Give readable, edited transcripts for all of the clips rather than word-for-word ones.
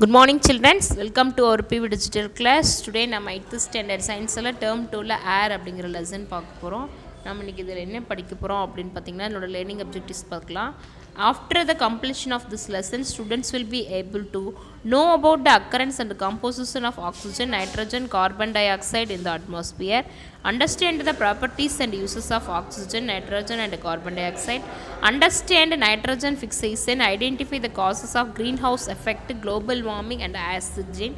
Good morning children, welcome to our PV digital class. Today நம்ம 8th standard science ல term 2ல air அப்படிங்கிற lesson பார்க்க போகிறோம். நம்ம இன்னைக்கு இதில் என்ன படிக்க போகிறோம் அப்படின்னு பார்த்தீங்கன்னா என்னோட learning objectives பார்க்கலாம். After the completion of this lesson, students will be able to know about the occurrence and the composition of oxygen, nitrogen, carbon dioxide in the atmosphere, understand the properties and uses of oxygen, nitrogen and carbon dioxide, understand nitrogen fixation, identify the causes of greenhouse effect, global warming and oxygen,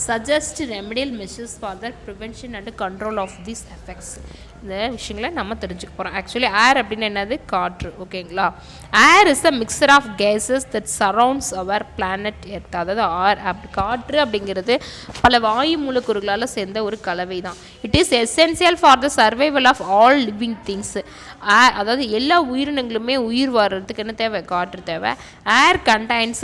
suggest remedial measures for the prevention and control of these effects. இந்த விஷயங்களை நம்ம தெரிஞ்சுக்க போகிறோம். Actually ஏர் அப்படின்னு என்னது? காற்று. ஓகேங்களா? Air is a mixture of gases that surrounds our planet Earth. அதாவது காற்று அப்படிங்கிறது பல வாயு மூலக்கூறுகளால் சேர்ந்த ஒரு கலவை தான். It is essential for the survival of all living things. அதாவது எல்லா உயிரினங்களுமே உயிர் வாழ்கிறதுக்கு என்ன தேவை? காற்று தேவை. Air contains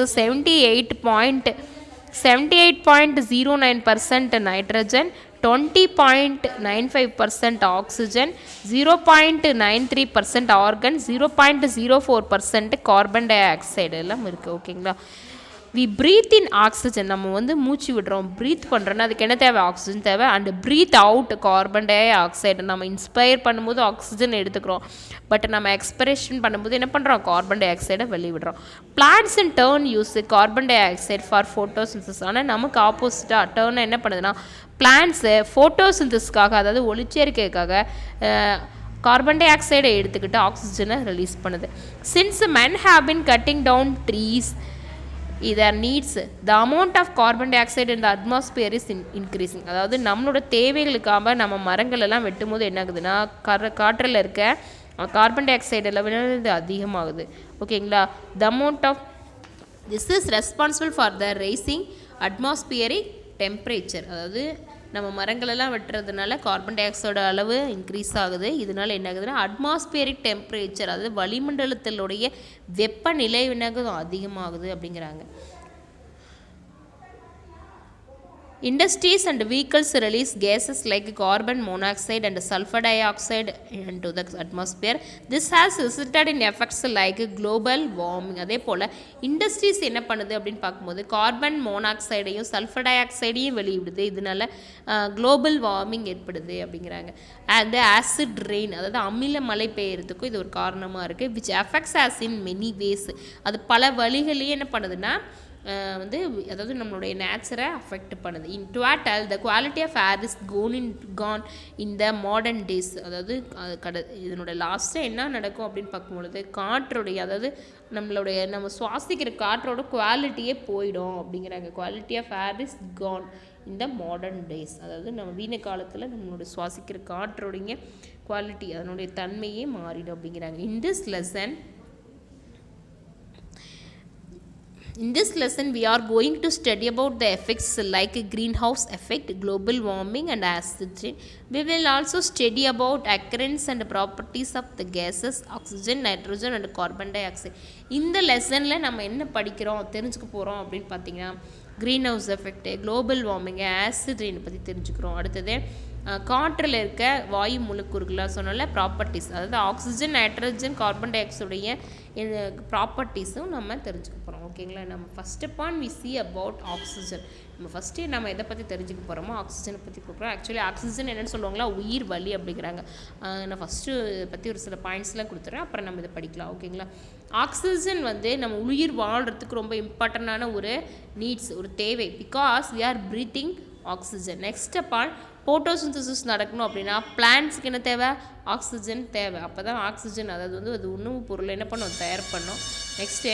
78.09% nitrogen, 20.95% oxygen, 0.93% argon, 0.04% carbon dioxide எல்லாம் இருக்குது. ஓகேங்களா? We breathe in oxygen. நம்ம வந்து மூச்சு விடுறோம், ப்ரீத் பண்ணுறோன்னா அதுக்கு என்ன தேவை? ஆக்சிஜன் தேவை. And breathe out carbon dioxide. நம்ம இன்ஸ்பயர் பண்ணும்போது ஆக்சிஜன் எடுத்துக்கிறோம், பட் நம்ம எக்ஸ்பிரேஷன் பண்ணும்போது என்ன பண்ணுறோம்? கார்பன் டை ஆக்சைடை வெளிவிடுறோம். Plants and turn use carbon dioxide for photosynthesis. ஆனால் நமக்கு ஆப்போசிட்டாக டேர்ன் என்ன பண்ணுதுன்னா, பிளான்ட்ஸு ஃபோட்டோசிந்தசிஸ்க்காக, அதாவது ஒளிச்சேர்க்கைக்காக கார்பன் டை ஆக்சைடை எடுத்துக்கிட்டு ஆக்சிஜனை ரிலீஸ் பண்ணுது. Since men have been cutting down trees, either needs the amount of carbon dioxide இந்த அட்மாஸ்பியர் இஸ் இன்க்ரீஸிங். அதாவது நம்மளோட தேவைகளுக்காக நம்ம மரங்கள் எல்லாம் வெட்டும் போது என்ன ஆகுதுன்னா, காற்றில் இருக்க கார்பன் டை ஆக்சைடு லெவல் அதிகமாகுது. ஓகேங்களா? The amount of this is responsible for the rising atmospheric temperature. அதாவது நம்ம மரங்களெல்லாம் வெட்டுறதுனால கார்பன் டை ஆக்சைடு அளவு இன்க்ரீஸ் ஆகுது. இதனால் என்ன ஆகுதுன்னா, அட்மாஸ்பியரிக் டெம்பரேச்சர், அதாவது வளிமண்டலத்தினுடைய வெப்பநிலை அதிகமாகுது அப்படிங்கிறாங்க. Industries and vehicles release gases like carbon monoxide and sulfur dioxide into the atmosphere. This has resulted in effects like global warming. அதே போல் இண்டஸ்ட்ரீஸ் என்ன பண்ணுது அப்படின்னு பார்க்கும்போது கார்பன் மோனாக்சைடையும் சல்ஃபர் டை ஆக்சைடையும் வெளியிடுது. இதனால குளோபல் வார்மிங் ஏற்படுது அப்படிங்கிறாங்க. அந்த ஆசிட் ரெயின், அதாவது அமில மழை பெய்யறதுக்கும் இது ஒரு காரணமாக இருக்குது. Which affects us in many ways. அது பல வழிகளையும் என்ன பண்ணுதுன்னா அதாவது நம்மளுடைய நேச்சரை அஃபெக்ட் பண்ணுது. In total the quality of air is gone in the modern days. அதாவது இதனோட லாஸ்ட்டாக என்ன நடக்கும் அப்படின்னு பார்க்கும்பொழுது காற்றுடைய, அதாவது நம்ம சுவாசிக்கிற காற்றோட குவாலிட்டியே போயிடும் அப்படிங்கிறாங்க. Quality of air is gone in the modern days. அதாவது நம்ம வீண காலத்தில் நம்மளோட சுவாசிக்கிற காற்றோடைய குவாலிட்டி, அதனுடைய தன்மையே மாறிடும் அப்படிங்கிறாங்க. In this lesson, we are going to study about the effects like greenhouse effect, global warming and oxygen. We will also study about occurrence and properties of the gases, oxygen, nitrogen and carbon dioxide. இந்த லெசனில் நம்ம என்ன படிக்கிறோம் தெரிஞ்சுக்க போகிறோம் அப்படின்னு பார்த்தீங்கன்னா, green house effect, global warming, acid rain பற்றி தெரிஞ்சுக்கிறோம். அடுத்தது காற்றில் இருக்க வாயு மூலக்கூறுகளாக சொன்னால ப்ராப்பர்ட்டிஸ், அதாவது ஆக்சிஜன், நைட்ரஜன், கார்பன் டை ஆக்சைடுடைய ப்ராப்பர்ட்டிஸும் நம்ம தெரிஞ்சுக்க போகிறோம். ஓகேங்களா? நம்ம first point we see about oxygen. நம்ம எதை பற்றி தெரிஞ்சுக்க போகிறோமோ ஆக்சிஜனை பற்றி போகிறோம். ஆக்சுவலி ஆக்சிஜன் என்னென்னு சொல்லுவாங்களா? உயிர் வலி அப்படிங்கிறாங்க. நான் ஃபஸ்ட்டு பற்றி ஒரு சில பாயிண்ட்ஸ்லாம் கொடுத்துறேன், அப்புறம் நம்ம இதை படிக்கலாம். ஓகேங்களா? ஆக்சிஜன் நம்ம உயிர் வாழ்கிறதுக்கு ரொம்ப இம்பார்ட்டண்டான ஒரு நீட்ஸ், ஒரு தேவை. Because we are breathing oxygen. Next point, photosynthesis நடக்கணும் அப்படின்னா பிளான்ட்ஸுக்கு என்ன தேவை? ஆக்சிஜன் தேவை. அப்போ தான் ஆக்சிஜன், அதாவது அது உணவு பொருள் என்ன பண்ணும்? தயார் பண்ணும். Next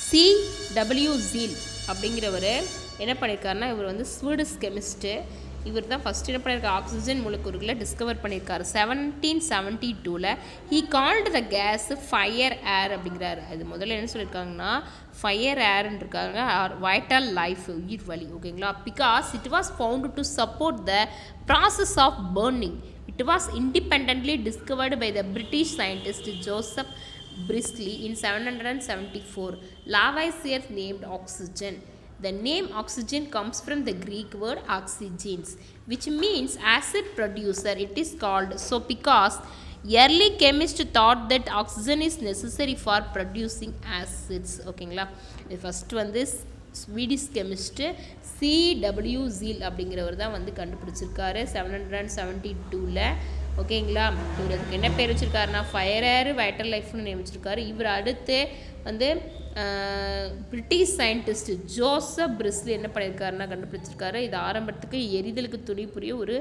C.W. Zeal அப்படிங்கிறவர் என்ன பண்ணியிருக்காருன்னா, இவர் ஸ்வீடிஷ் கெமிஸ்ட்டு. இவர் தான் ஃபஸ்ட்டு என்ன பண்ணியிருக்காரு? ஆக்சிஜன் மூலக்கூறுகளை டிஸ்கவர் பண்ணியிருக்காரு 1772. He called the gas fire air அப்படிங்கிறாரு. அது முதல்ல என்ன சொல்லியிருக்காங்கன்னா, ஃபயர் ஏர்ன்னு இருக்காங்க, வைட்டல் லைஃப், உயிர் வலி. ஓகேங்களா? Because it was found to support the process of burning. It was independently discovered by the British scientist Joseph Priestley in 774. Lavoisier named oxygen. The name oxygen comes from the Greek word oxygens, which means acid producer. It is called so because early chemists thought that oxygen is necessary for producing acids. ஓகேங்களா, இது first வந்து Swedish கெமிஸ்ட்டு C.W. Zeal அப்படிங்கிறவர் தான் வந்து கண்டுபிடிச்சிருக்காரு 772ல். ஓகேங்களா, இவர் அதுக்கு என்ன பேர் வச்சுருக்காருன்னா ஃபயர் ஏர் வைட்டல் லைஃப்னு நியமிச்சிருக்காரு. இவர் அடுத்து வந்து பிரிட்டிஷ் சயின்டிஸ்ட் ஜோசப் பிரிஸ்லி என்ன பண்ணியிருக்காருன்னா கண்டுபிடிச்சிருக்காரு. இது ஆரம்பத்துக்கு எரிதலுக்கு துணை புரிய ஒரு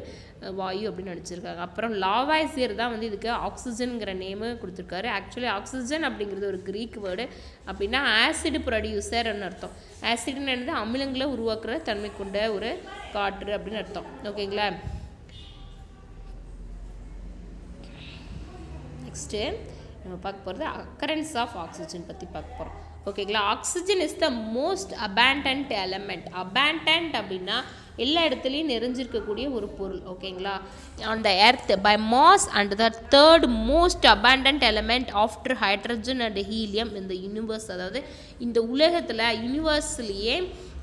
வாயு அப்படின்னு நினச்சிருக்காங்க. அப்புறம் லாவாய்சியர் தான் வந்து இதுக்கு ஆக்சிஜனுங்கிற நேமு கொடுத்துருக்காரு. ஆக்சுவலி ஆக்சிஜன் அப்படிங்கிறது ஒரு க்ரீக் வேர்டு. அப்படின்னா ஆசிட் ப்ரொடியூசர்னு அர்த்தம். ஆசிட்னு என்னது அமிலங்களை உருவாக்குற தன்மை கொண்ட ஒரு காற்று அப்படின்னு அர்த்தம். ஓகேங்களா, நெக்ஸ்ட்டு நம்ம பார்க்க போகிறது அக்கரன்ஸ் ஆஃப் ஆக்சிஜன் பற்றி பார்க்க போகிறோம். ஓகேங்களா, oxygen is the most abundant element. Abundant அப்படின்னா எல்லா இடத்துலையும் நிறைஞ்சிருக்கக்கூடிய ஒரு பொருள். ஓகேங்களா, on the earth by mass and the third most abundant element after hydrogen and helium இந்த யூனிவர்ஸ். அதாவது இந்த உலகத்தில் யூனிவர்ஸ்லேயே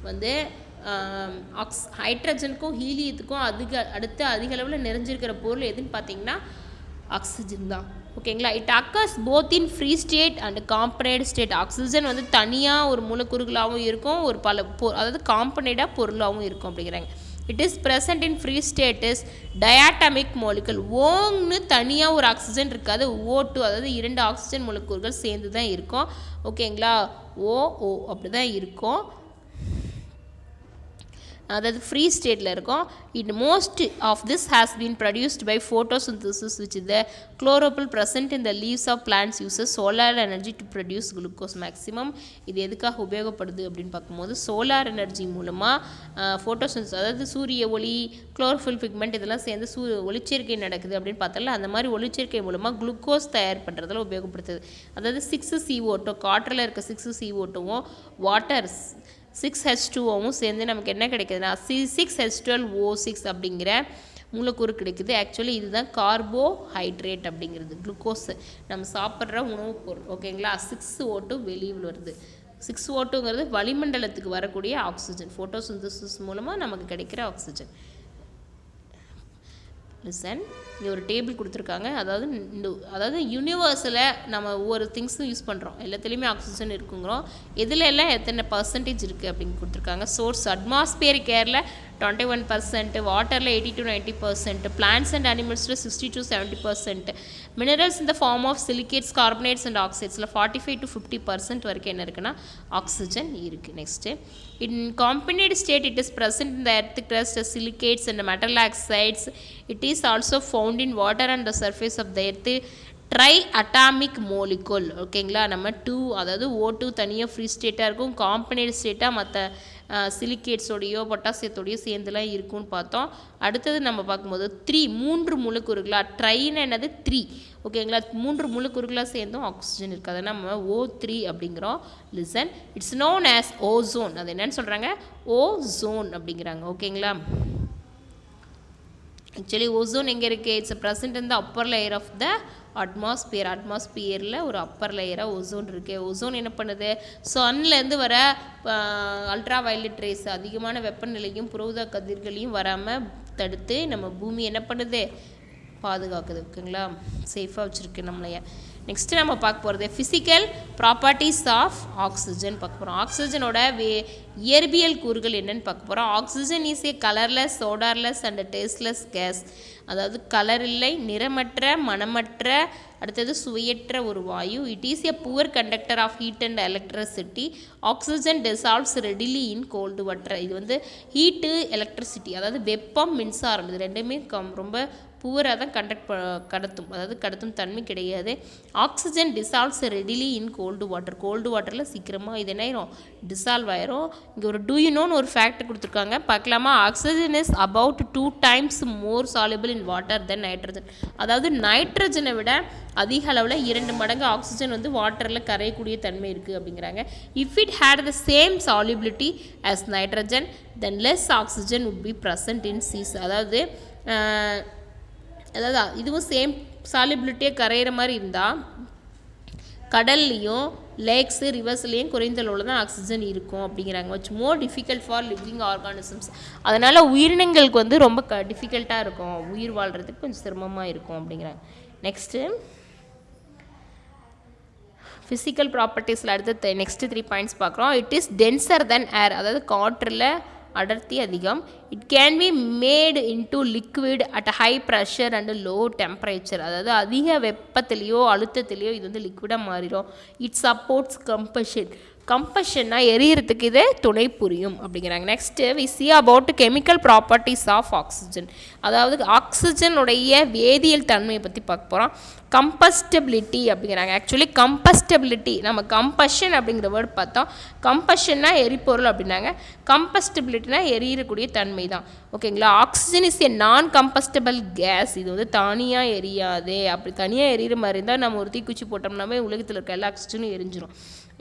வந்து ஹைட்ரஜனுக்கும் ஹீலியத்துக்கும் அதிக அளவில் நிறைஞ்சிருக்கிற பொருள் எதுன்னு பார்த்தீங்கன்னா ஆக்சிஜன் தான். ஓகேங்களா, it occurs both in free state and combined state. Oxygen வந்து தனியாக ஒரு மூலக்கூறுகளாகவும் இருக்கும், ஒரு அதாவது காம்பனேட்டாக பொருளாகவும் இருக்கும் அப்படிங்கிறாங்க. It is present in free state is diatomic molecule. ஓங்னு தனியாக ஒரு ஆக்சிஜன் இருக்காது, O2 அதாவது 2 ஆக்சிஜன் மூலக்கூறுகள் சேர்ந்து தான் இருக்கும். ஓகேங்களா, OO அப்படி தான் இருக்கும், அதாவது ஃப்ரீ ஸ்டேட்டில் இருக்கும். It most of this has been produced by photosynthesis which the chlorophyll present in the leaves of plants uses solar energy to produce glucose maximum. இது எதுக்காக உபயோகப்படுது அப்படின்னு பார்க்கும்போது சோலார் எனர்ஜி மூலமாக ஃபோட்டோசிந்தசிஸ் அதாவது சூரிய ஒளி குளோரோஃபில் பிக்மெண்ட் இதெல்லாம் சேர்ந்து ஒளிச்சேர்க்கை நடக்குது அப்படின்னு பார்த்தால அந்த மாதிரி ஒளிச்சேர்க்கை மூலமாக குளுக்கோஸ் தயார் பண்ணுறதுல உபயோகப்படுத்துது. அதாவது 6CO2 காற்றில் இருக்க 6CO2வும் வாட்டர் 6H2Oவும் சேர்ந்து நமக்கு என்ன கிடைக்குதுன்னா 6H12O6 அப்படிங்கிற மூலக்கூறு கிடைக்குது. ஆக்சுவலி இதுதான் கார்போஹைட்ரேட் அப்படிங்கிறது, குளுக்கோஸ் நம்ம சாப்பிட்ற உணவுப் பொருள். ஓகேங்களா, 6O2 வெளியில் வருது. 6O2ங்கிறது வளிமண்டலத்துக்கு வரக்கூடிய ஆக்சிஜன், ஃபோட்டோசிந்தசிஸ் மூலமாக நமக்கு கிடைக்கிற ஆக்சிஜன். லிசன், இங்கே ஒரு டேபிள் கொடுத்துருக்காங்க. அதாவது யூனிவர்ஸில் நம்ம ஒவ்வொரு திங்ஸும் யூஸ் பண்ணுறோம், எல்லாத்துலேயுமே ஆக்சிஜன் இருக்குங்கிறோம். எதில் எல்லாம் எத்தனை பர்சன்டேஜ் இருக்குது அப்படின்னு கொடுத்துருக்காங்க. சோர்ஸ் அட்மாஸ்பியரிக் ஏரில் 21%, வாட்டரில் 80 to 90%, பிளான்ட்ஸ் அண்ட் அனிமல்ஸில் 60 to 70%, மினரல்ஸ் இந்த form of silicates carbonates and ஆக்சைட்ஸில் 45 to 50% வரைக்கும் என்ன இருக்குன்னா ஆக்சிஜன் இருக்குது. Next in combined state it is present in the earth crust silicates and metal oxides. It is also found in water and the surface of the earth triatomic molecule. ஓகேங்களா, நம்ம 2 அதாவது O2 தனியாக free ஸ்டேட்டாக இருக்கும், காம்பனேட் ஸ்டேட்டாக மற்ற சிலிகேட்ஸோடையோ பொட்டாசியத்தோடையோ சேர்ந்துலாம் இருக்குன்னு பார்த்தோம். அடுத்தது நம்ம பார்க்கும்போது 3 மூலக்கூறுகளாக ட்ரைன்னு என்னது 3. ஓகேங்களா, 3 மூலக்கூறுகளாக சேர்ந்தும் ஆக்சிஜன் இருக்குது, அதை நம்ம O3 அப்படிங்கிறோம். Listen, it's known as ozone. அது என்னன்னு சொல்கிறாங்க, ஓசோன் அப்படிங்கிறாங்க. ஓகேங்களா, ஆக்சுவலி ஓசோன் எங்கே இருக்குது, it's present in the upper layer of the அட்மாஸ்பியரில் ஒரு அப்பர் லேயராக ஓசோன் இருக்குது. ஓசோன் என்ன பண்ணுது, சன்லேருந்து வர அல்ட்ரா வயலட் ரேஸ் அதிகமான வெப்பநிலையும் புறஊதா கதிர்களையும் வராமல் தடுத்து நம்ம பூமி என்ன பண்ணுது, பாதுகாக்குது. ஓகேங்களா, சேஃபாக வச்சுருக்கு நம்மளைய. நெக்ஸ்ட்டு நம்ம பார்க்க போகிறது ஃபிசிக்கல் ப்ராப்பர்ட்டிஸ் ஆஃப் ஆக்சிஜன் பார்க்க போகிறோம். ஆக்சிஜனோட இயற்பியல் கூறுகள் என்னென்னு பார்க்க போகிறோம். Oxygen is a colourless, odourless and tasteless gas. அதாவது கலர் இல்லை, நிறமற்ற, மணமற்ற, அடுத்தது சுவையற்ற ஒரு வாயு. It is a poor conductor of heat and electricity. Oxygen dissolves readily in cold water. இது வந்து ஹீட்டு எலக்ட்ரிசிட்டி அதாவது வெப்பம் மின்சாரம் இது ரெண்டுமே ரொம்ப புவராக தான் கடத்தும், அதாவது கடத்தும் தன்மை கிடையாது. Oxygen dissolves readily in cold water. Gold வாட்டரில் சீக்கிரமாக இது என்ன ஆயிரும், டிசால்வ் ஆயிரும். இங்கே ஒரு டூயூனோன்னு ஒரு ஃபேக்ட் கொடுத்துருக்காங்க, பார்க்கலாமா. Oxygen is about 2 times more soluble in water than nitrogen. அதாவது நைட்ரஜனை விட அதிக அளவில் 2 மடங்கு ஆக்சிஜன் வந்து வாட்டரில் கரையக்கூடிய தன்மை இருக்குது அப்படிங்கிறாங்க. If it had the same solubility as nitrogen then less oxygen would be present in seas. அதாவது இதுவும் சேம் சாலிபிலிட்டியே கரையிற மாதிரி இருந்தால் கடல்லையும் லேக்ஸு ரிவர்ஸ்லேயும் குறைந்த அளவில் தான் ஆக்சிஜன் இருக்கும் அப்படிங்கிறாங்க. Which more difficult for living organisms. அதனால் உயிரினங்களுக்கு வந்து ரொம்ப டிஃபிகல்ட்டாக இருக்கும், உயிர் வாழ்கிறதுக்கு கொஞ்சம் சிரமமாக இருக்கும் அப்படிங்கிறாங்க. நெக்ஸ்ட்டு ஃபிசிக்கல் ப்ராப்பர்ட்டிஸில் அடுத்து நெக்ஸ்ட்டு 3 பாயிண்ட்ஸ் பார்க்குறோம். It is denser than air, அதாவது காற்றில் அடர்த்தி அதிகம். It can be made into liquid at high pressure and low temperature, அதாவது அதிக வெப்பத்திலேயோ அழுத்தத்திலேயோ இது வந்து லிக்விடாக மாறிடும். இட் சப்போர்ட்ஸ் கம்பஷன், கம்பஷன்னா எரியறதுக்கு இது துணை புரியும் அப்படிங்கிறாங்க. Next we see about chemical properties of oxygen, அதாவது ஆக்சிஜனுடைய வேதியியல் தன்மையை பற்றி பார்க்க போகிறோம். கம்பஸ்டபிலிட்டி அப்படிங்கிறாங்க. ஆக்சுவலி கம்பஸ்டபிலிட்டி, நம்ம கம்பஷன் அப்படிங்கிற வேர்ட் பார்த்தோம். கம்பஷன்னா எரிபொருள் அப்படின்னாங்க, கம்பஸ்டபிலிட்டினா எரியக்கூடிய தன்மை தான். ஓகேங்களா. ஆக்சிஜன் இஸ் ஏ நான் கம்பஸ்டபிள் கேஸ், இது வந்து தனியாக எரியாதே. அப்படி தனியாக எரியிற மாதிரி இருந்தால் நம்ம ஒரு தீக்குச்சி போட்டோம்னாவே உலகத்தில் இருக்க எல்லா ஆக்சிஜனும் எரிஞ்சிடும்.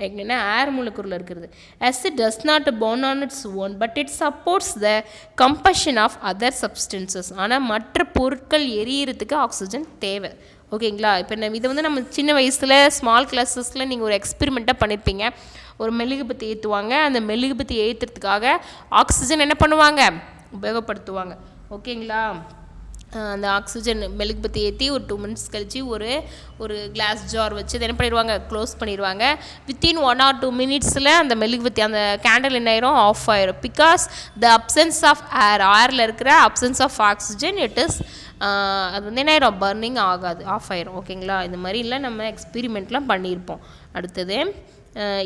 என்னென்னா ஏர் மூலக்கூறில் இருக்கிறது. as it does not burn on its own but it supports the combustion of other substances, ஆனால் மற்ற பொருட்கள் எரியறதுக்கு ஆக்சிஜன் தேவை. ஓகேங்களா. இப்போ இதை வந்து நம்ம சின்ன வயசில் ஸ்மால் கிளாஸஸில் நீங்கள் ஒரு எக்ஸ்பெரிமெண்ட்டாக பண்ணியிருப்பீங்க. ஒரு மெழுகுபத்தி ஏற்றுவாங்க, அந்த மெழுகுபத்தி ஏற்றுறதுக்காக ஆக்சிஜன் என்ன பண்ணுவாங்க, உபயோகப்படுத்துவாங்க. ஓகேங்களா. அந்த ஆக்சிஜன் மெழுகுபத்தி ஏற்றி ஒரு 2 minutes கழிச்சு ஒரு கிளாஸ் ஜார் வச்சு அதை என்ன பண்ணிடுவாங்க, க்ளோஸ் பண்ணிடுவாங்க. வித்தின் 1 or 2 minutesல அந்த மெழுகுபத்தி அந்த கேண்டில் என்ன ஆயிரும், ஆஃப் ஆயிரும். Because the absence of air, ஏரில் இருக்கிற absence of oxygen it is அது வந்து என்ன ஆயிரும், பர்னிங் ஆகாது, ஆஃப் ஆயிரும். ஓகேங்களா. இந்த மாதிரிலாம் நம்ம எக்ஸ்பெரிமெண்ட்லாம் பண்ணியிருப்போம். அடுத்தது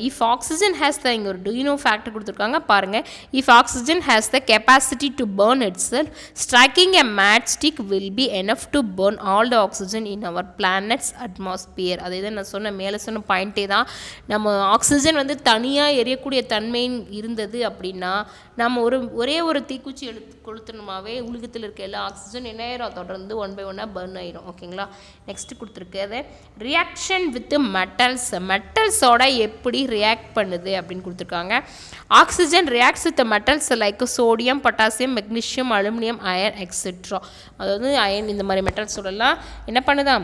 if oxygen has the இங்கே ஒரு டூயினோ ஃபேக்டர் கொடுத்துருக்காங்க பாருங்கள். if oxygen has the capacity to burn itself, striking a matchstick will be enough to burn all the oxygen in our planet's atmosphere. அதே தான் நான் சொன்ன மேலே சொன்ன பாயிண்ட்டே தான். நம்ம ஆக்சிஜன் வந்து தனியாக எரியக்கூடிய தன்மை இருந்தது அப்படின்னா நம்ம ஒரே ஒரு தீக்குச்சி கொளுத்தணுமாவே உலகத்தில் இருக்க எல்லா ஆக்சிஜன் என்ன ஆயிரும், தொடர்ந்து 1 by 1 பர்ன் ஆயிரும். ஓகேங்களா. நெக்ஸ்ட் கொடுத்துருக்கிறது ரியாக்ஷன் வித் மெட்டல்ஸ், மெட்டல்ஸோட எப்படி ரியாக்ட் பண்ணுது அப்படின்னு கொடுத்துருக்காங்க. Oxygen reacts with metals like sodium, potassium, magnesium, aluminium, iron etcetera. அதாவது அயன் இந்த மாதிரி மெட்டல்ஸோடலாம் என்ன பண்ணுதா,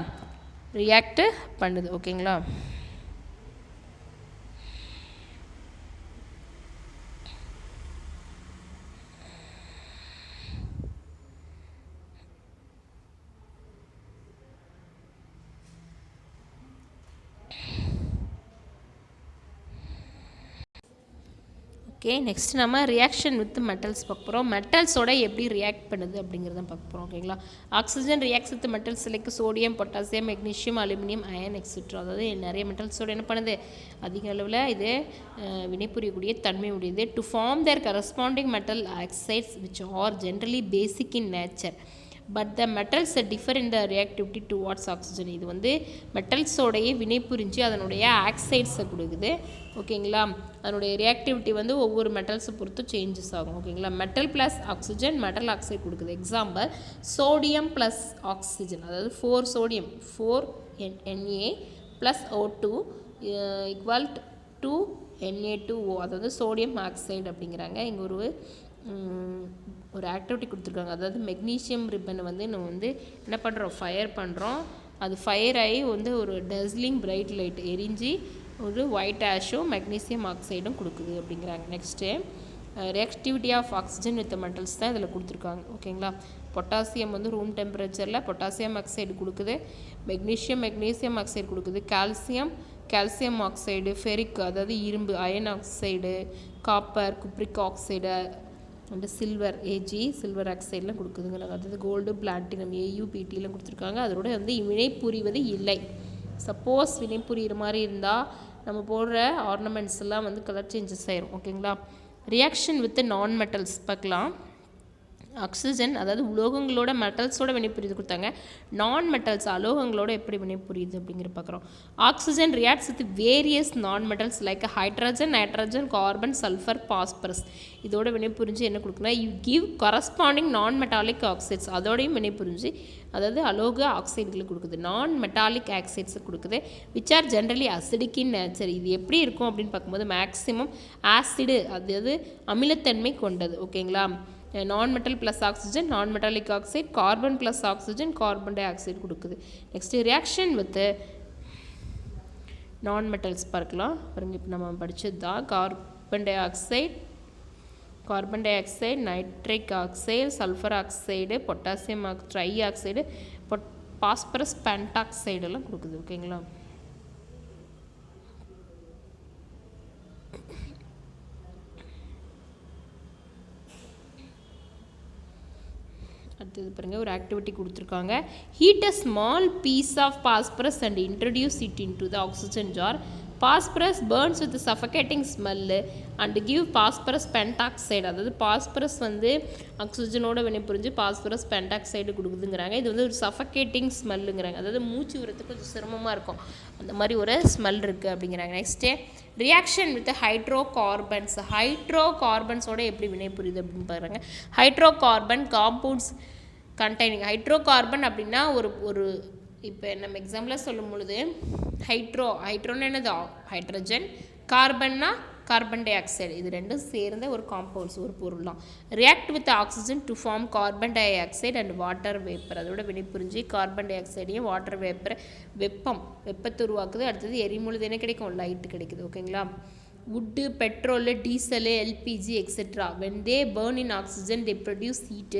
ரியாக்ட் பண்ணுது. ஓகேங்களா. ஓகே. நெக்ஸ்ட் நம்ம ரியாக்ஷன் வித் மெட்டல்ஸ் பார்க்க போகிறோம். மெட்டல்ஸோட எப்படி ரியாக்ட் பண்ணுது அப்படிங்கிறத பார்க்க போகிறோம். ஓகேங்களா. Oxygen reacts with metals like sodium, potassium, magnesium, aluminium, iron etcetera. அதாவது நிறைய மெட்டல்ஸோட என்ன பண்ணுது, அதிக அளவில் இது வினைபுரியக்கூடிய தன்மை உடையது. To form their corresponding metal oxides which are generally basic in nature but the metals differ in the reactivity towards oxygen. இது வந்து மெட்டல்ஸோடைய வினை புரிஞ்சு அதனுடைய ஆக்சைட்ஸை கொடுக்குது. ஓகேங்களா. அதனுடைய ரியாக்டிவிட்டி வந்து ஒவ்வொரு மெட்டல்ஸை பொறுத்து சேஞ்சஸ் ஆகும். ஓகேங்களா. Metal plus oxygen metal oxide கொடுக்குது. எக்ஸாம்பிள் சோடியம் ப்ளஸ் ஆக்சிஜன், அதாவது 4 sodium 4 Na plus O2 equal to Na2O, அதாவது சோடியம் ஆக்சைடு அப்படிங்கிறாங்க. இங்கே ஒரு ஆக்டிவிட்டி கொடுத்துருக்காங்க. அதாவது மெக்னீஷியம் ரிப்பனை வந்து நம்ம வந்து என்ன பண்ணுறோம், ஃபயர் பண்ணுறோம். அது ஃபயர் ஆகி வந்து ஒரு டஸ்லிங் பிரைட் லைட் எரிஞ்சு ஒரு ஒயிட் ஆஷும் மெக்னீசியம் ஆக்சைடும் கொடுக்குது அப்படிங்கிறாங்க. Next reactivity of oxygen with metals தான் இதில் கொடுத்துருக்காங்க. ஓகேங்களா. பொட்டாசியம் வந்து ரூம் டெம்பரேச்சரில் பொட்டாசியம் ஆக்சைடு கொடுக்குது. மெக்னீசியம் ஆக்சைடு கொடுக்குது. கால்சியம் ஆக்சைடு, ஃபெரிக் அதாவது இரும்பு, iron oxide, copper, cupric oxide and silver ஆக்சைடெலாம் கொடுக்குதுங்கிறாங்க. அதாவது கோல்டு, பிளாட்டினம், AuPtலாம் கொடுத்துருக்காங்க. அதோட வந்து வினை புரிவது இல்லை. சப்போஸ் வினை புரிகிற மாதிரி இருந்தால் நம்ம போடுற ஆர்னமெண்ட்ஸ் எல்லாம் வந்து கலர் சேஞ்சஸ் ஆயிரும். ஓகேங்களா. ரியாக்ஷன் வித் நான் மெட்டல்ஸ் பார்க்கலாம். ஆக்சிஜன் அதாவது உலோகங்களோட மெட்டல்ஸோட வினைப்புரியுது கொடுத்தாங்க. நான் மெட்டல்ஸ் அலோகங்களோட எப்படி வினைப்புரியுது அப்படிங்கிற பார்க்குறோம். Oxygen reacts with various non metals like hydrogen, nitrogen, carbon, sulphur, phosphorus. இதோட வினைப்புரிஞ்சு என்ன கொடுக்குன்னா you give corresponding non metallic oxides, அதோடையும் வினைப்புரிஞ்சு அதாவது அலோக ஆக்சைடுகளை கொடுக்குது. நான் மெட்டாலிக் ஆக்சைட்ஸை கொடுக்குது which are generally acidic in nature. இது எப்படி இருக்கும் அப்படின்னு பார்க்கும்போது மேக்ஸிமம் ஆசிடு அதாவது அமிலத்தன்மை கொண்டது. ஓகேங்களா. Non metal plus oxygen, non metallic oxide, carbon plus oxygen, carbon dioxide கொடுக்குது. Next reaction with non metals பார்க்கலாம். பாருங்க, இப்போ நம்ம படித்தது தான். Carbon dioxide, nitric oxide, sulphur oxide, potassium trioxide, phosphorus பென்டாக்சைடெல்லாம் கொடுக்குது. ஓகேங்களா? அடுத்தது பாருங்கள், ஒரு ஆக்டிவிட்டி கொடுத்துருக்காங்க. Heat a small piece of phosphorus and introduce it into the oxygen jar. Phosphorus burns with suffocating smell and give phosphorus pentoxide. அதாவது phosphorus வந்து ஆக்சிஜனோட வினைபுரிஞ்சு phosphorus pentoxide கொடுக்குதுங்கிறாங்க. இது வந்து ஒரு சஃபகேட்டிங் ஸ்மெல்லுங்கிறாங்க. அதாவது மூச்சு விடுறதுக்கு கொஞ்சம் சிரமமாக இருக்கும், அந்த மாதிரி ஒரு ஸ்மெல் இருக்குது அப்படிங்கிறாங்க. Next reaction with hydrocarbons. ஹைட்ரோகார்பன்ஸோட எப்படி வினைபுரியுது அப்படின்னு பாருங்கள். Hydrocarbon compounds containing. ஹைட்ரோகார்பன் அப்படின்னா ஒரு இப்போ நம்ம எக்ஸாம்பிளாக சொல்லும் பொழுது ஹைட்ரோன்னு என்னது? ஹைட்ரஜன். கார்பன்னா கார்பன் டை ஆக்சைடு. இது ரெண்டும் சேர்ந்த ஒரு காம்பவுண்ட்ஸ், ஒரு பொருள் தான். React with oxygen to form carbon dioxide and water vapour. அதோட வினைபுரிஞ்சு கார்பன் டை ஆக்சைடையும் வாட்டர் வேப்பர் வெப்பத்தை உருவாக்குது. அடுத்தது எரிமொழிது என்ன கிடைக்கும்? லைட்டு கிடைக்குது. ஓகேங்களா? wood, petrol, diesel, LPG, etc. When they burn in oxygen, they produce heat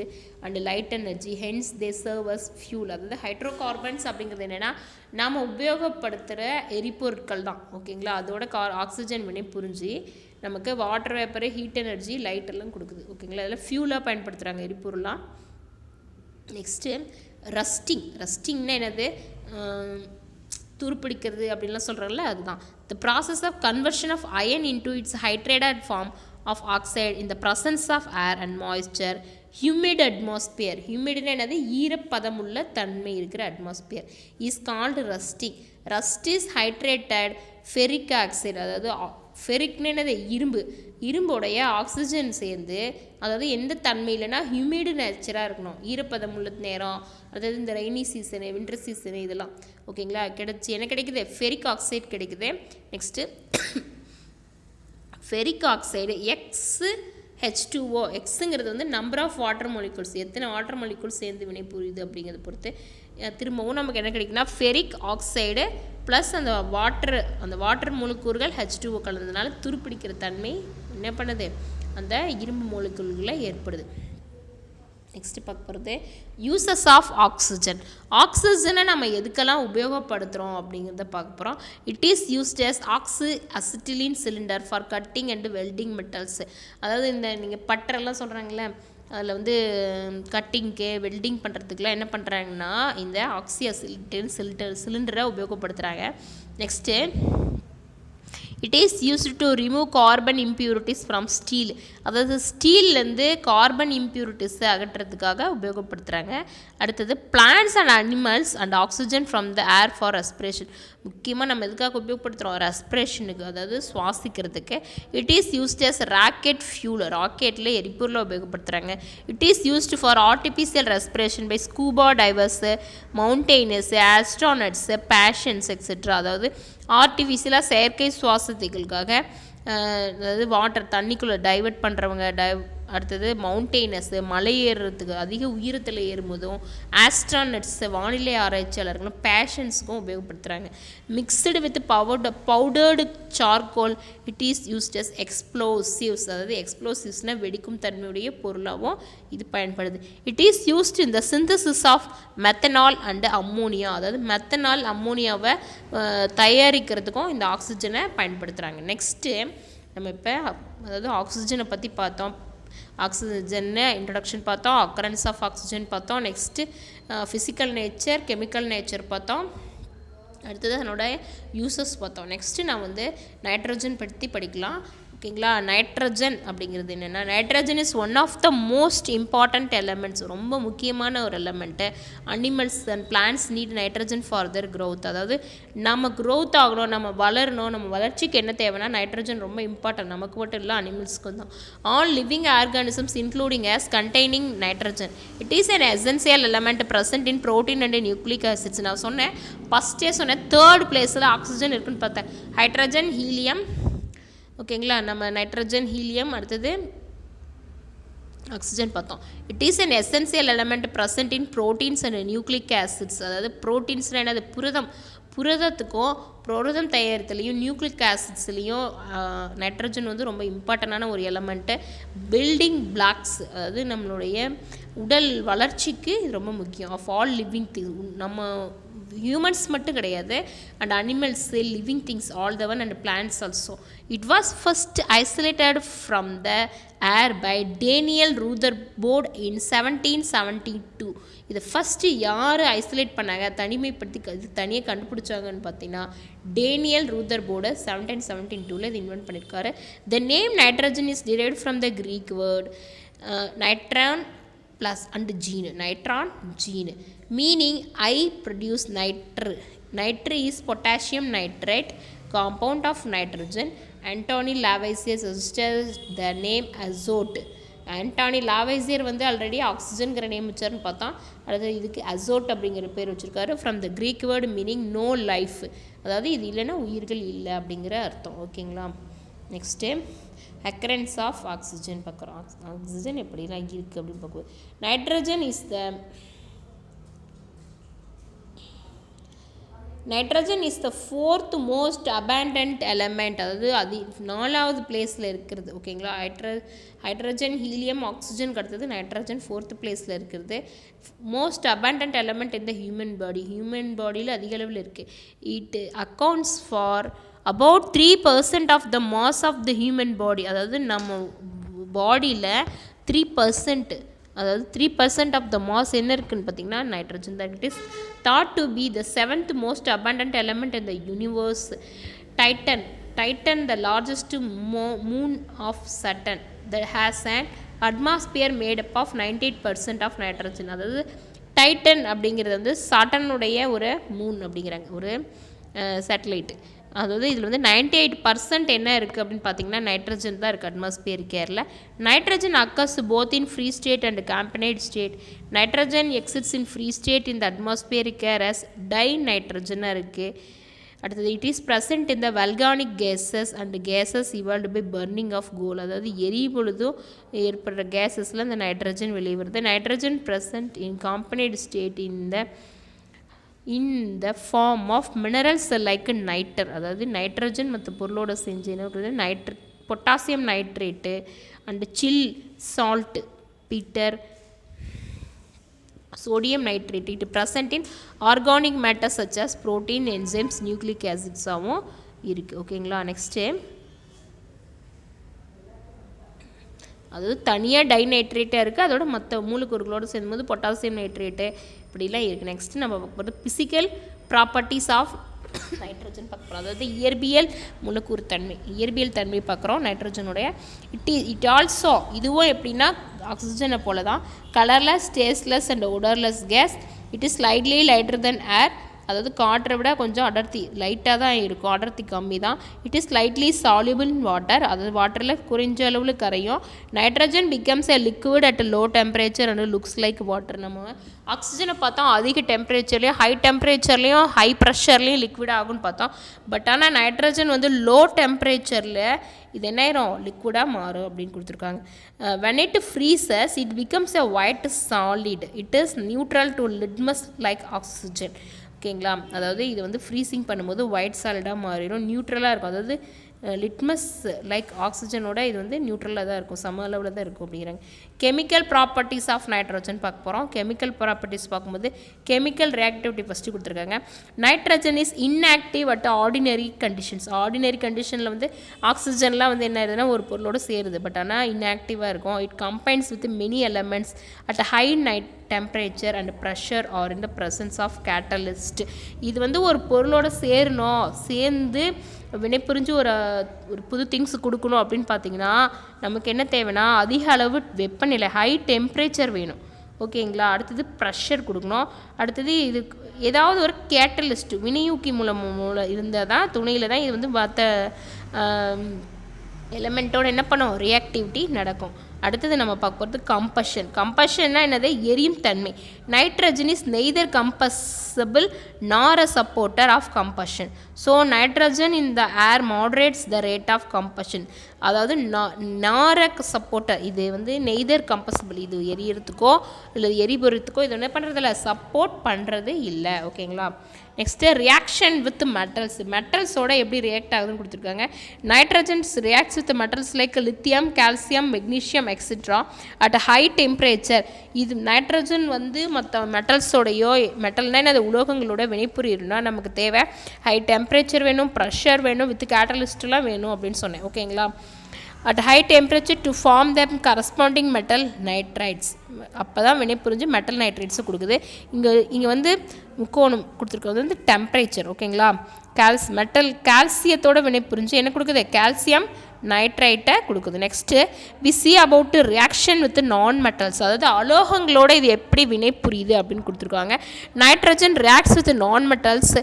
and light energy. Hence, they serve as fuel. அதாவது ஹைட்ரோகார்பன்ஸ் அப்படிங்கிறது என்னென்னா நாம் உபயோகப்படுத்துகிற எரிபொருட்கள் தான். ஓகேங்களா? அதோட ஆக்சிஜன் வினை புரிஞ்சு நமக்கு water vapour, heat energy, light எல்லாம் கொடுக்குது. ஓகேங்களா? அதில் ஃபியூலாக பயன்படுத்துகிறாங்க எரிபொருளாக. நெக்ஸ்ட்டு ரஸ்டிங்னா என்னது? துருப்பிடிக்கிறது அப்படின்லாம் சொல்கிறாங்கல்ல, அதுதான். The process of conversion of iron into its hydrated form of oxide in the presence of air and moisture. Humid atmosphere. ஹியூமிட்னா என்னது? ஈரப்பதமுள்ள தன்மை இருக்கிற atmosphere is called rusting. Rust is hydrated ferric oxide. அதாவது ஃபெரிக்னு என்னது? இரும்போடைய ஆக்சிஜன் சேர்ந்து, அதாவது எந்த தன்மை இல்லைன்னா ஹியூமிடு நேச்சராக இருக்கணும், ஈரப்பதம் உள்ள நேரம். அதாவது இந்த ரெய்னி சீசனு, வின்டர் சீசனு இதெல்லாம். ஓகேங்களா? என்ன கிடைக்குது? ஃபெரிக் ஆக்சைடு கிடைக்குது. Next ferric oxide H2O. எக்ஸுங்கிறது வந்து நம்பர் ஆஃப் வாட்டர் மாலிகூல்ஸ், எத்தனை வாட்டர் மாலிகூல்ஸ் சேர்ந்து வினை புரியுது அப்படிங்கிறத பொறுத்து திரும்பவும் நமக்கு என்ன கிடைக்குன்னா ஃபெரிக் ஆக்சைடு ப்ளஸ் அந்த வாட்டர் மூலக்கூறுகள் H2O கலந்ததுனால துருப்பிடிக்கிற தன்மை என்ன பண்ணுது? அந்த இரும்பு மூலக்கூறுகளை ஏற்படுது. நெக்ஸ்ட்டு பார்க்க போகிறது யூசஸ் ஆஃப் ஆக்சிஜன். ஆக்சிஜனை நம்ம எதுக்கெல்லாம் உபயோகப்படுத்துகிறோம் அப்படிங்கிறத பார்க்க போகிறோம். It is used as acetylene cylinder for cutting and welding metals. அதாவது இந்த நீங்கள் பட்டரெல்லாம் சொல்கிறாங்களே, அதில் வந்து கட்டிங்க்கு வெல்டிங் பண்ணுறதுக்குலாம் என்ன பண்ணுறாங்கன்னா இந்த ஆக்சிஅசிட்டின் சிலிண்டரை உபயோகப்படுத்துகிறாங்க. Next it is used to remove carbon impurities from steel. அதாவது ஸ்டீல்லேருந்து கார்பன் இம்ப்யூரிட்டிஸை அகற்றுறதுக்காக உபயோகப்படுத்துகிறாங்க. அடுத்தது plants and animals and oxygen from the air for respiration. முக்கியமாக நம்ம எதுக்காக உபயோகப்படுத்துகிறோம்? ரெஸ்பிரேஷனுக்கு, அதாவது சுவாசிக்கிறதுக்கு. It is used as rocket fuel. ராக்கெட்டில் எரிபொருளை உபயோகப்படுத்துகிறாங்க. It is used for artificial respiration by scuba divers, mountaineers, astronauts, patients etcetera. அதாவது ஆர்டிஃபிஷியலாக செயற்கை சுவாசத்துகளுக்காக, அதாவது வாட்டர் தண்ணிக்குள்ளே டைவர்ட் பண்ணுறவங்க, அடுத்தது மவுண்டெய்னர்ஸு, மலை ஏறுறதுக்கு அதிக உயரத்தில் ஏறும்போதும், ஆஸ்ட்ரானட்ஸு வானிலை ஆராய்ச்சியாளர்களும் பேஷன்ஸுக்கும் உபயோகப்படுத்துகிறாங்க. Mixed with powdered charcoal. It is used as explosives. அதாவது எக்ஸ்ப்ளோசிவ்ஸ்னால் வெடிக்கும் தன்மையுடைய பொருளாகவும் இது பயன்படுது. It is used in the synthesis of methanol and ammonia. அதாவது மெத்தனால் அம்மோனியாவை தயாரிக்கிறதுக்கும் இந்த ஆக்சிஜனை பயன்படுத்துகிறாங்க. நெக்ஸ்ட்டு நம்ம இப்போ அதாவது ஆக்சிஜனை பற்றி பார்த்தோம். ஆக்சிஜன்னு இன்ட்ரடக்ஷன் பார்த்தோம், அக்கரன்ஸ் ஆஃப் ஆக்சிஜன் பார்த்தோம். Next physical nature, chemical nature பார்த்தோம். அடுத்தது அதனோட யூசஸ் பார்த்தோம். நெக்ஸ்ட்டு நான் வந்து நைட்ரஜன் பற்றி படிக்கலாம். ஓகேங்களா? நைட்ரஜன் அப்படிங்கிறது என்னென்னா, nitrogen is one of the most important elements. ரொம்ப முக்கியமான ஒரு element. Animals and plants need nitrogen for their growth. அதாவது நம்ம க்ரோத் ஆகணும், நம்ம வளரணும், நம்ம வளர்ச்சிக்கு என்ன தேவைன்னா நைட்ரஜன் ரொம்ப இம்பார்ட்டன்ட். நமக்கு மட்டும் இல்லை, அனிமல்ஸ்க்கு தான். All living organisms including as containing nitrogen. It is an essential element present in protein and nucleic acids. நான் சொன்னேன் ஃபஸ்ட்டே சொன்னேன், தேர்ட் பிளேஸில் ஆக்சிஜன் இருக்குன்னு பார்த்தேன். Hydrogen, helium. ஓகேங்களா? நம்ம நைட்ரஜன், ஹீலியம், அடுத்தது ஆக்சிஜன் பார்த்தோம். It is an essential element present in proteins and nucleic acids. அதாவது ப்ரோட்டீன்ஸ்னால் என்னது? புரதத்துக்கும் புரதம் தயாரித்துலேயும் நியூக்ளிக் ஆசிட்ஸ்லேயும் நைட்ரஜன் வந்து ரொம்ப இம்பார்ட்டண்டான ஒரு எலமெண்ட்டு. பில்டிங் பிளாக்ஸ், அதாவது நம்மளுடைய உடல் வளர்ச்சிக்கு இது ரொம்ப முக்கியம். ஆஃப் ஆல் லிவிங் திங், நம்ம ஹியூமன்ஸ் மட்டும் கிடையாது, and animals, living things, all the one, and plants also. It was first isolated from the air by Daniel Rutherford in 1772. இதை ஃபஸ்ட்டு யார் ஐசோலேட் பண்ணாங்க, தனிமைப்படுத்தி தனியாக கண்டுபிடிச்சாங்கன்னு பார்த்தீங்கன்னா டேனியல் ரூதர்போர்டு 1772 இது இன்வென்ட் பண்ணியிருக்காரு. The name nitrogen is derived from the Greek word nitron plus and gene, nitron gene, meaning I produce nitr. Nitr is potassium nitrate, compound of nitrogen. Anthony Lavoisier suggested the name azote. Antoine Lavoisier வந்து already ஆக்சிஜன்கிற name வச்சார்னு பார்த்தா, அடுத்து இதுக்கு அசோட் அப்படிங்கிற பேர் வச்சுருக்காரு. From the Greek word meaning no life, அதாவது இது இல்லைன்னா உயிர்கள் இல்லை அப்படிங்கிற அர்த்தம். ஓகேங்களா. நெக்ஸ்ட்டு அக்கரன்ஸ் ஆஃப் ஆக்சிஜன் பார்க்குறோம். ஆக்சிஜன் எப்படிலாம் இருக்குது அப்படின்னு பார்க்குவோம். Nitrogen is the fourth most abundant element, அதாவது 4வது பிளேஸில் இருக்கிறது. ஓகேங்களா. ஹைட்ரஜன், ஹீலியம், ஆக்சிஜனுக்கு அடுத்தது நைட்ரஜன் 4th பிளேஸில் இருக்கிறது. மோஸ்ட் அபண்டன்ட் எலமெண்ட் இந்த ஹியூமன் பாடியில் அதிக அளவில் இருக்குது. It accounts for about 3% of the mass of the human body, அதாவது நம்ம பாடியில் 3%, அதாவது 3% of the mass என்ன இருக்குன்னு பார்த்தீங்கன்னா நைட்ரஜன் தான். It is thought to be the 7th most abundant element in the universe. Titan, the largest moon of Saturn, that has an atmosphere made up of 98% of nitrogen. அதாவது Titan அப்படிங்கிறது வந்து சாட்டனுடைய ஒரு Moon அப்படிங்கிறாங்க, ஒரு satellite. அதாவது இதில் வந்து 98% என்ன இருக்குது அப்படின்னு பார்த்தீங்கன்னா நைட்ரஜன் தான் இருக்குது அட்மாஸ்பியர் கேரில். Nitrogen occurs both in free state and combined state. Nitrogen exists in free state இந்த அட்மாஸ்பியர் கேர் அஸ் டை நைட்ரஜனாக இருக்குது. அடுத்தது it is present in the volcanic gases and gases evolved by burning of coal, அதாவது எரியும் பொழுதும் ஏற்படுற கேஸஸில் இந்த நைட்ரஜன் வெளியே வருது. Nitrogen present in combined state in the form of minerals like nitre, அதாவது நைட்ரஜன் மற்ற பொருளோட செஞ்சு என்ன potassium nitrate and chill salt Peter sodium nitrate. It present in organic matter such as protein, enzymes, nucleic acids ஆவும் இருக்குது. ஓகேங்களா. Next அது தனியாக டைநைட்ரேட்டாக இருக்குது, அதோட மற்ற மூலக்கூறுகளோடு சேர்ந்தும்போது பொட்டாசியம் நைட்ரேட்டு இப்படிலாம் இருக்குது. நெக்ஸ்ட்டு நம்ம பார்க்குறது ஃபிசிக்கல் ப்ராப்பர்ட்டிஸ் ஆஃப் நைட்ரஜன் பார்க்குறோம். அதாவது இயற்பியல் தன்மை பார்க்குறோம் நைட்ரஜனுடைய. இட் ஆல்சோ இதுவும் எப்படின்னா ஆக்சிஜனை போல தான் colourless, tasteless and odourless gas. It is slightly lighter than air, அதாவது காற்றை விட கொஞ்சம் அடர்த்தி லைட்டாக தான் இருக்கும், அடர்த்தி கம்மி தான். It is slightly soluble in water, அதாவது வாட்டரில் குறைஞ்ச அளவில் கரையும். Nitrogen becomes a liquid at low temperature and looks like water. நம்ம ஆக்சிஜனை பார்த்தோம் அதிக டெம்பரேச்சர்லேயும் ஹை டெம்பரேச்சர்லேயும் ஹை ப்ரெஷர்லேயும் லிக்விட் ஆகும்னு பார்த்தோம். பட் ஆனால் நைட்ரஜன் வந்து லோ டெம்பரேச்சரில் இது என்ன ஆயிரும், லிக்விடாக மாறும் அப்படின்னு கொடுத்துருக்காங்க. when it freezes it becomes a white solid. it is neutral to litmus like oxygen. ஓகேங்களா. அதாவது இது வந்து ஃப்ரீசிங் பண்ணும்போது ஒயிட் சாலிடாக மாறிடும், நியூட்ரலாக இருக்கும். அதாவது லிட்மஸ் லைக் ஆக்சிஜனோட இது வந்து நியூட்ரலாக தான் இருக்கும், சம அளவில் தான் இருக்கும் அப்படிங்கிறாங்க. கெமிக்கல் ப்ராப்பர்ட்டிஸ் ஆஃப் நைட்ரஜன் பார்க்க போகிறோம். கெமிக்கல் ப்ராப்பர்ட்டிஸ் பார்க்கும்போது கெமிக்கல் ரியாக்டிவிட்டி ஃபஸ்ட்டு கொடுத்துருக்காங்க. Nitrogen is inactive at ordinary conditions. Ordinary கண்டிஷனில் வந்து ஆக்சிஜன்லாம் வந்து என்ன ஆகுதுன்னா ஒரு பொருளோடு சேருது, பட் ஆனால் இன்ஆக்டிவாக இருக்கும். It combines with many elements at high temperature and pressure or in the presence of catalyst. இது வந்து ஒரு பொருளோட சேர்ந்து வினைப்புரிஞ்சு ஒரு புது திங்ஸ் கொடுக்கணும் அப்படின்னு பார்த்தீங்கன்னா நமக்கு என்ன தேவைன்னா அதிக அளவு வெப்பநிலை, ஹை டெம்பரேச்சர் வேணும். ஓகேங்களா. அடுத்தது ப்ரெஷர் கொடுக்கணும். அடுத்தது இது ஏதாவது ஒரு கேட்டலிஸ்ட் வினையூக்கி மூலம் இருந்தால் தான் துணையில் தான் இது வந்து மற்ற எலமெண்ட்டோட என்ன பண்ணும், ரியாக்டிவிட்டி நடக்கும். அடுத்தது நம்ம பார்க்க போகிறது கம்பஷன்னா என்னது, எரியும் தன்மை. Nitrogen is neither combustible nor a supporter of combustion. So nitrogen in the air moderates the rate of combustion. அதாவது நார சப்போர்ட்டர், இது வந்து நெய்தர் கம்பசபிள், இது எரியறதுக்கோ இல்லை எரிபொருத்துக்கோ இது என்ன பண்ணுறதில்ல, சப்போர்ட் பண்ணுறது இல்லை. ஓகேங்களா. நெக்ஸ்ட்டு ரியாக்ஷன் வித் மெட்டல்ஸோட எப்படி ரியாக்ட் ஆகுதுன்னு கொடுத்துருக்காங்க. Nitrogens reacts with metals like lithium, calcium, magnesium etcetera at high temperature. இது நைட்ரஜன் வந்து மற்ற மெட்டல்ஸோடையோ, மெட்டல்னால் அது உலோகங்களோட வினைபுரியணும்னா நமக்கு தேவை ஹை டெம்பரேச்சர் வேணும், ப்ரெஷர் வேணும், வித் கேட்டலிஸ்ட்லாம் வேணும் அப்படின்னு சொன்னேன். ஓகேங்களா? At high temperature to form them corresponding metal nitrides. அப்போ தான் வினைபுரிஞ்சு மெட்டல் நைட்ரைட்ஸை கொடுக்குது. இங்கே வந்து முக்கோணம் கொடுத்துருக்கிறது வந்து டெம்பரேச்சர். ஓகேங்களா? கால்சியத்தோட வினைபுரிஞ்சு என்ன கொடுக்குது? கால்சியம் நைட்ரைட்டை கொடுக்குது. Next we see about reaction with non metals. அதாவது அலோகங்களோட இது எப்படி வினை புரியுது அப்படின்னு கொடுத்துருக்காங்க. Nitrogen reacts with non metals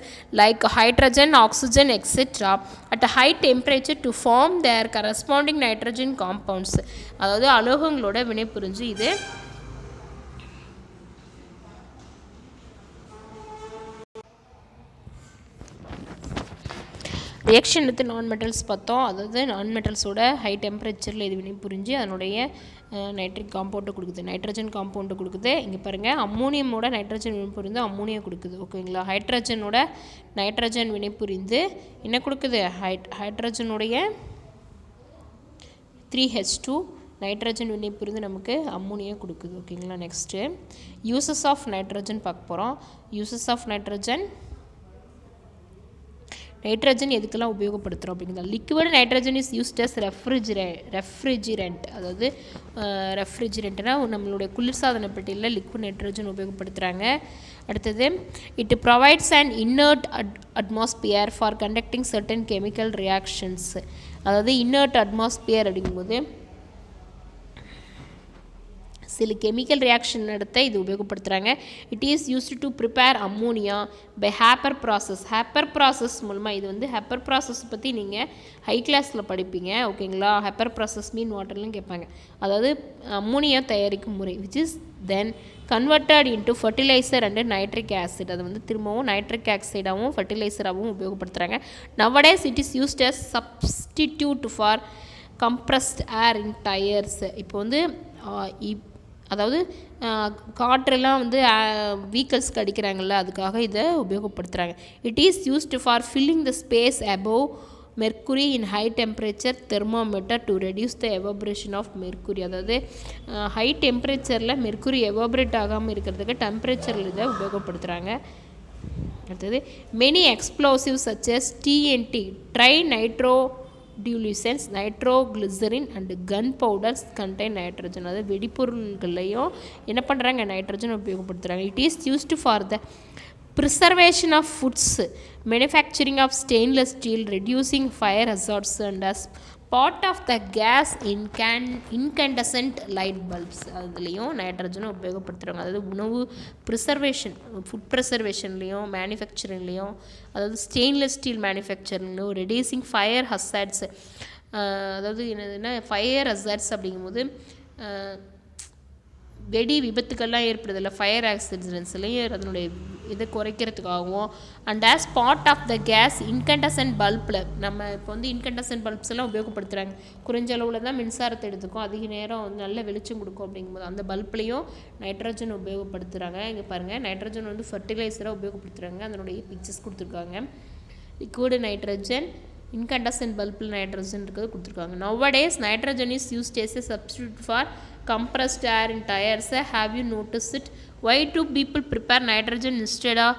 like hydrogen, oxygen etcetera at high temperature to form their corresponding nitrogen compounds. அதாவது அலோகங்களோட வினை புரிஞ்சு இது ரியாக்ஷன் வித் நான் மெட்டல்ஸ் பார்த்தோம். அதாவது நான் மெட்டல்ஸோட ஹை டெம்பரேச்சரில் இது வினை புரிஞ்சு அதனுடைய நைட்ரிக் காம்பவுண்டை கொடுக்குது, நைட்ரஜன் காம்பவுண்டை கொடுக்குது. இங்கே பாருங்கள், அம்மோனியமோட நைட்ரஜன் வினை புரிந்து அம்மோனியா கொடுக்குது. ஓகேங்களா? ஹைட்ரஜனோட நைட்ரஜன் வினை புரிந்து என்ன கொடுக்குது? ஹைட்ரஜனுடைய 3H2 நைட்ரஜன் வினை புரிந்து நமக்கு அம்மோனியா கொடுக்குது. ஓகேங்களா? நெக்ஸ்ட்டு யூசஸ் ஆஃப் நைட்ரஜன் பார்க்க போகிறோம். யூசஸ் ஆஃப் நைட்ரஜன் எதுக்கெல்லாம் உபயோகப்படுத்துகிறோம் அப்படிங்கிறது. Liquid nitrogen is used as refrigerant. அதாவது ரெஃப்ரிஜிரண்ட்னா நம்மளுடைய குளிர்சாதன பெட்டியில் லிக்விட் நைட்ரஜன் உபயோகப்படுத்துகிறாங்க. அடுத்தது it provides and inert atmosphere for conducting certain chemical reactions. அதாவது இன்னர்ட் அட்மாஸ்பியர் அப்படிங்கும்போது சில கெமிக்கல் ரியாக்ஷன் நடத்த இது உபயோகப்படுத்துகிறாங்க. It is used to prepare ammonia by Haber process. Haber process மூலமாக இது வந்து ஹேப்பர் ப்ராசஸ் பற்றி நீங்கள் ஹை கிளாஸில் படிப்பீங்க. ஓகேங்களா? ஹேப்பர் ப்ராசஸ் மீன் வாட்டர்லாம் கேட்பாங்க. அதாவது அம்மோனியா தயாரிக்கும் முறை which is then converted into fertilizer and nitric acid. அது வந்து திரும்பவும் நைட்ரிக் ஆக்சைடாகவும் ஃபர்டிலைசராகவும் உபயோகப்படுத்துகிறாங்க. Nowadays it is used as substitute for compressed air in tyres. இப்போ வந்து அதாவது காற்றெல்லாம் வந்து வீக்கல்ஸ்க்கு அடிக்கிறாங்கல்ல, அதுக்காக இதை உபயோகப்படுத்துகிறாங்க. It is used for filling the space above mercury in high temperature thermometer to reduce the evaporation of mercury. அதாவது ஹை டெம்பரேச்சரில் மெர்க்குரி எவாபரேட் ஆகாமல் இருக்கிறதுக்கு டெம்பரேச்சரில் இதை உபயோகப்படுத்துகிறாங்க. அடுத்தது many explosives such as TNT tri nitro toluenes, nitroglycerin and gun powders contain nitrogen. அதாவது வெடிப்பொருள்களையும் என்ன பண்ணுறாங்க? நைட்ரஜன் உபயோகப்படுத்துகிறாங்க. It is used for the preservation of foods, manufacturing of stainless steel, reducing fire hazards and as part of the gas incandescent light bulbs. அதுலேயும் நைட்ரஜனும் உபயோகப்படுத்துகிறாங்க. அதாவது உணவு preservation, food ப்ரிசர்வேஷன்லேயும் மேனுஃபேக்சரிங்லேயும், அதாவது ஸ்டெயின்லெஸ் ஸ்டீல் மேனுஃபேக்சரிங்லையும், ரெடியூசிங் ஃபயர் ஹசார்ட்ஸ். அதாவது என்னதுன்னா ஃபயர் ஹசார்ட்ஸ் அப்படிங்கும்போது வெடி விபத்துக்கள்லாம் ஏற்படுதில்ல, ஃபயர் ஆக்சிடென்ட்ஸ்லையும் அதனுடைய இதை குறைக்கிறதுக்காகவும் and as part of the gas incandescent பல்பில். நம்ம இப்போ வந்து இன்கண்டசன்ட் பல்ப்ஸ் எல்லாம் உபயோகப்படுத்துகிறாங்க. குறைஞ்ச அளவில் தான் மின்சாரத்தை எடுத்துக்கும், அதிக நேரம் வந்து நல்ல வெளிச்சம் கொடுக்கும். அப்படிங்கும்போது அந்த பல்ப்லேயும் நைட்ரஜன் உபயோகப்படுத்துகிறாங்க. இங்கே பாருங்கள், நைட்ரஜன் வந்து ஃபர்டிலைசராக உபயோகப்படுத்துகிறாங்க. அதனுடைய பிக்சர்ஸ் கொடுத்துருக்காங்க. லிக்விட் நைட்ரஜன், இன்கண்டசன்ட் பல்பில் நைட்ரஜன் இருக்கிறது கொடுத்துருக்காங்க. Nowadays nitrogen is used as a substitute for compressed air in tires. Have you noticed it? Why do people prepare nitrogen instead of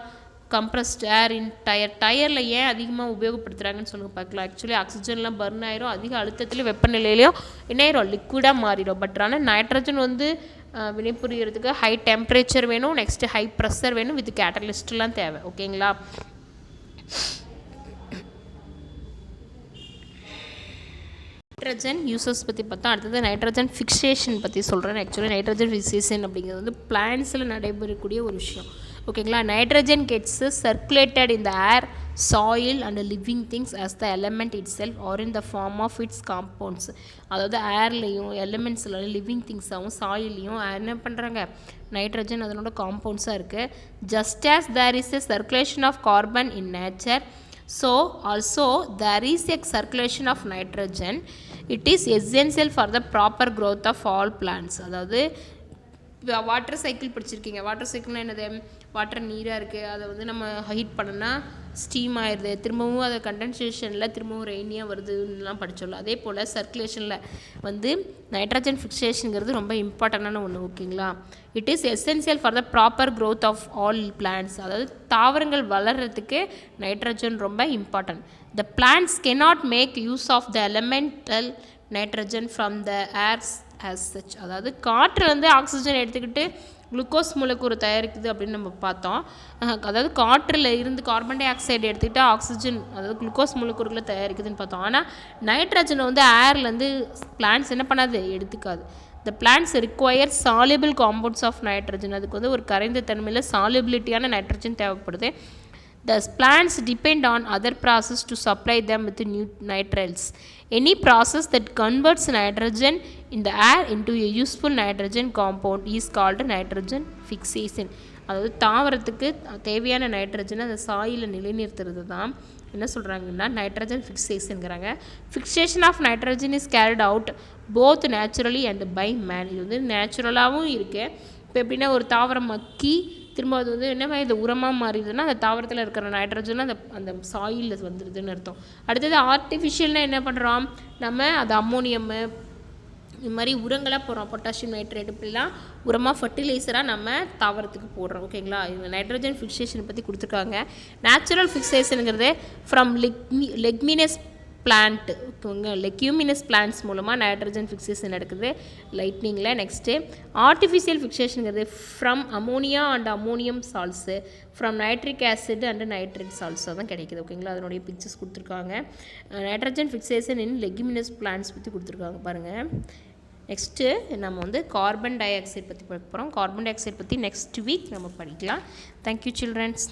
compressed air in tire? டயரில் ஏன் அதிகமாக உபயோகப்படுத்துகிறாங்கன்னு சொல்லுங்க பார்க்கலாம். Actually ஆக்சிஜன்லாம் burn ஆயிரும், அதிக அழுத்தத்துலேயும் வெப்பநிலையிலையும் என்ன ஆயிரும்? லிக்விடாக மாறிடும். பட் ஆனால் நைட்ரஜன் வந்து வினைபுரியறதுக்கு ஹை டெம்பரேச்சர் வேணும், நெக்ஸ்ட்டு ஹை ப்ரெஷர் வேணும், வித் கேட்டலிஸ்ட்லாம் தேவை. ஓகேங்களா? நைட்ரஜன் யூசஸ் பற்றி பார்த்தா அடுத்தது நைட்ரஜன் ஃபிக்சேஷன் பற்றி சொல்கிறேன். ஆக்சுவலி நைட்ரஜன் ஃபிக்சேஷன் அப்படிங்கிறது வந்து பிளான்ஸில் நடைபெறக்கூடிய ஒரு விஷயம். ஓகேங்களா? Nitrogen gets circulated in the air, soil and living things as the element itself or in the form of its compounds. அதாவது ஏர்லேயும் எலிமெண்ட்ஸில் லிவிங் திங்ஸாகவும் சாயிலையும் என்ன பண்ணுறாங்க? நைட்ரஜன் அதனோட காம்பவுண்ட்ஸாக இருக்குது. Just as there is a circulation of carbon in nature, so also there is a circulation of nitrogen. It is essential for the proper growth of all plants. அதாவது water cycle படிச்சிருக்கீங்க. Water சைக்கிள்னா என்னது? Water நீராக இருக்குது, அதை வந்து நம்ம heat பண்ணோன்னா steam ஆயிடுது, திரும்பவும் அதை கண்டென்சேஷனில் திரும்பவும் ரெய்னியாக வருதுன்னெலாம் படிச்சோம்ல. அதே போல் சர்க்குலேஷனில் வந்து நைட்ரஜன் ஃபிக்சேஷனுங்கிறது ரொம்ப இம்பார்ட்டண்டான ஒன்று. ஓகேங்களா? It is essential for the proper growth of all plants. அதாவது தாவரங்கள் வளர்கிறதுக்கு நைட்ரஜன் ரொம்ப important. The plants cannot make use of the elemental nitrogen from the airs as such. அதாவது காற்று வந்து ஆக்சிஜன் எடுத்துக்கிட்டு குளுக்கோஸ் மூலக்கூறு தயாரிக்குது அப்படின்னு நம்ம பார்த்தோம். அதாவது காற்றில் இருந்து கார்பன் டை ஆக்சைடு எடுத்துக்கிட்டு ஆக்சிஜன், அதாவது குளுக்கோஸ் மூலக்கூறுகளை தயாரிக்குதுன்னு பார்த்தோம். ஆனால் நைட்ரஜனை வந்து ஏர்லேருந்து பிளான்ட்ஸ் என்ன பண்ணாது, எடுத்துக்காது. The plants require soluble compounds of nitrogen. அதுக்கு வந்து ஒரு கரைந்த தன்மையில் சால்யுபிலிட்டியான நைட்ரஜன் தேவைப்படுது. The plants depend on other process to supply them with new nitriles. Any process that converts nitrogen in the air into a useful nitrogen compound is called nitrogen fixation. அதாவது தாவரத்துக்கு தேவையான நைட்ரஜனை அந்த சாயில நிலைநிறுத்துறது தான் என்ன சொல்கிறாங்கன்னா நைட்ரஜன் ஃபிக்சேஷனுங்கிறாங்க. Fixation of nitrogen is carried out both naturally and by man. இது வந்து நேச்சுரலாகவும் இருக்குது. இப்போ எப்படின்னா ஒரு தாவரம் மக்கி திரும்ப அது வந்து என்ன இது உரமாக மாறிடுதுன்னா அந்த தாவரத்தில் இருக்கிற நைட்ரஜன் அந்த சாயிலில் வந்துடுதுன்னு அர்த்தம். அடுத்தது ஆர்டிஃபிஷியல்னால் என்ன பண்ணுறோம், நம்ம அது அம்மோனியம்மு இது மாதிரி உரங்களாக போடுறோம். பொட்டாசியம் நைட்ரேட் இப்படிலாம் உரமாக ஃபர்டிலைசராக நம்ம தாவரத்துக்கு போடுறோம். ஓகேங்களா? இது நைட்ரஜன் ஃபிக்சேஷன் பற்றி கொடுத்துருக்காங்க. நேச்சுரல் ஃபிக்சேஷனுங்கிறது from leguminous plant, leguminous plants மூலமாக நைட்ரஜன் ஃபிக்சேஷன் நடக்குது லைட்னிங்கில். நெக்ஸ்ட்டு ஆர்டிஃபிஷியல் ஃபிக்சேஷனுங்கிறது from ammonia and ammonium salts, from nitric acid and nitrate சால்ட்ஸாக தான் கிடைக்குது. ஓகேங்களா? அதனுடைய பிக்சர்ஸ் கொடுத்துருக்காங்க. Nitrogen fixation in leguminous plants பற்றி கொடுத்துருக்காங்க பாருங்கள். நெக்ஸ்ட்டு நம்ம வந்து கார்பன் டை ஆக்சைடு பற்றி பார்க்க போகிறோம். கார்பன் டை ஆக்சைடு பற்றி நெக்ஸ்ட் வீக் நம்ம படிக்கலாம். Thank you children's.